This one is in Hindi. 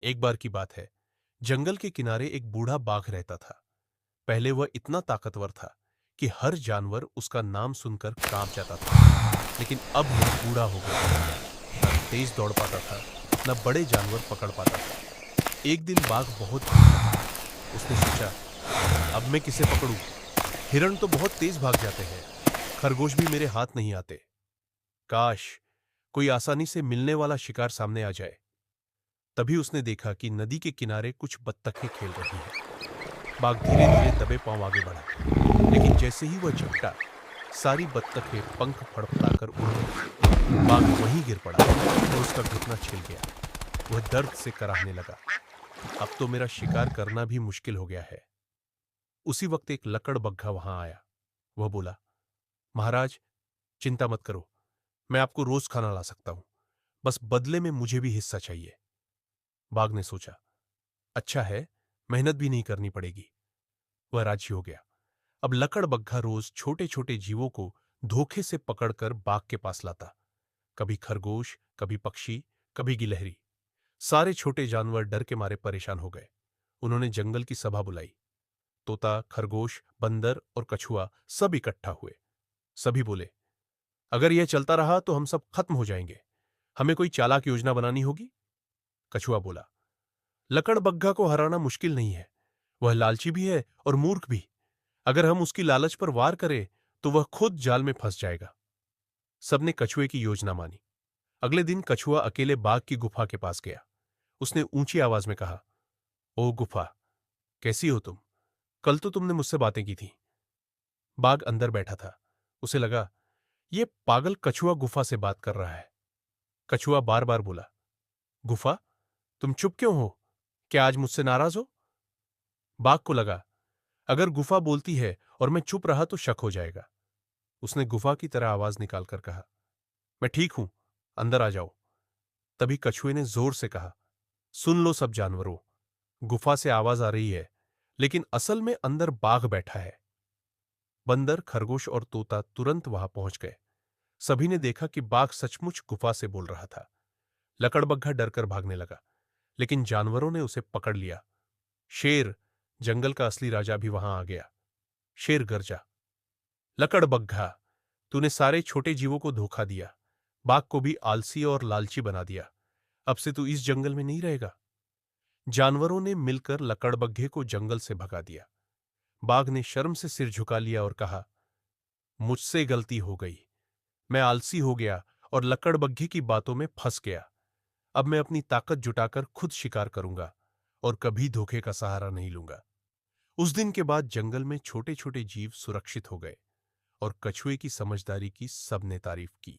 एक बार की बात है, जंगल के किनारे एक बूढ़ा बाघ रहता था। पहले वह इतना ताकतवर था कि हर जानवर उसका नाम सुनकर कांप जाता था। लेकिन अब वह बूढ़ा हो गया था। न तेज दौड़ पाता था, न बड़े जानवर पकड़ पाता था। एक दिन बाघ बहुत भूखा था। उसने सोचा, अब मैं किसे पकड़ूं? हिरण तो बहुत तेज भाग जाते हैं, खरगोश भी मेरे हाथ नहीं आते। काश कोई आसानी से मिलने वाला शिकार सामने आ जाए। तभी उसने देखा कि नदी के किनारे कुछ बत्तखें खेल रही हैं। बाघ धीरे धीरे दबे पांव आगे बढ़ा, लेकिन जैसे ही वह झपटा, सारी बत्तखें पंख फड़फड़ाकर उड़ गई। बाघ वहीं गिर पड़ा और उसका घुटना छिल गया। वह दर्द से कराहने लगा। अब तो मेरा शिकार करना भी मुश्किल हो गया है। उसी वक्त एक लकड़बग्घा वहां आया। वह बोला, महाराज, चिंता मत करो, मैं आपको रोज खाना ला सकता हूं। बस बदले में मुझे भी हिस्सा चाहिए। बाघ ने सोचा, अच्छा है, मेहनत भी नहीं करनी पड़ेगी। वह राजी हो गया। अब लकड़बग्घा रोज छोटे छोटे जीवों को धोखे से पकड़कर बाघ के पास लाता। कभी खरगोश, कभी पक्षी, कभी गिलहरी। सारे छोटे जानवर डर के मारे परेशान हो गए। उन्होंने जंगल की सभा बुलाई। तोता, खरगोश, बंदर और कछुआ सब इकट्ठा हुए। सभी बोले, अगर यह चलता रहा तो हम सब खत्म हो जाएंगे। हमें कोई चालाक योजना बनानी होगी। कछुआ बोला, लकड़बग्घा को हराना मुश्किल नहीं है। वह लालची भी है और मूर्ख भी। अगर हम उसकी लालच पर वार करें तो वह खुद जाल में फंस जाएगा। सबने कछुए की योजना मानी। अगले दिन कछुआ अकेले बाघ की गुफा के पास गया। उसने ऊंची आवाज में कहा, ओ गुफा, कैसी हो तुम? कल तो तुमने मुझसे बातें की थी। बाघ अंदर बैठा था। उसे लगा, ये पागल कछुआ गुफा से बात कर रहा है। कछुआ बार बार बोला, गुफा, तुम चुप क्यों हो? क्या आज मुझसे नाराज हो? बाघ को लगा, अगर गुफा बोलती है और मैं चुप रहा तो शक हो जाएगा। उसने गुफा की तरह आवाज निकालकर कहा, मैं ठीक हूं, अंदर आ जाओ। तभी कछुए ने जोर से कहा, सुन लो सब जानवरों, गुफा से आवाज आ रही है, लेकिन असल में अंदर बाघ बैठा है। बंदर, खरगोश और तोता तुरंत वहां पहुंच गए। सभी ने देखा कि बाघ सचमुच गुफा से बोल रहा था। लकड़बग्घा डरकर भागने लगा, लेकिन जानवरों ने उसे पकड़ लिया। शेर, जंगल का असली राजा, भी वहां आ गया। शेर गरजा, लकड़बग्घा, तूने सारे छोटे जीवों को धोखा दिया, बाघ को भी आलसी और लालची बना दिया। अब से तू इस जंगल में नहीं रहेगा। जानवरों ने मिलकर लकड़बग्घे को जंगल से भगा दिया। बाघ ने शर्म से सिर झुका लिया और कहा, मुझसे गलती हो गई। मैं आलसी हो गया और लकड़बग्घे की बातों में फंस गया। अब मैं अपनी ताकत जुटाकर खुद शिकार करूंगा और कभी धोखे का सहारा नहीं लूंगा। उस दिन के बाद जंगल में छोटे छोटे जीव सुरक्षित हो गए और कछुए की समझदारी की सबने तारीफ की।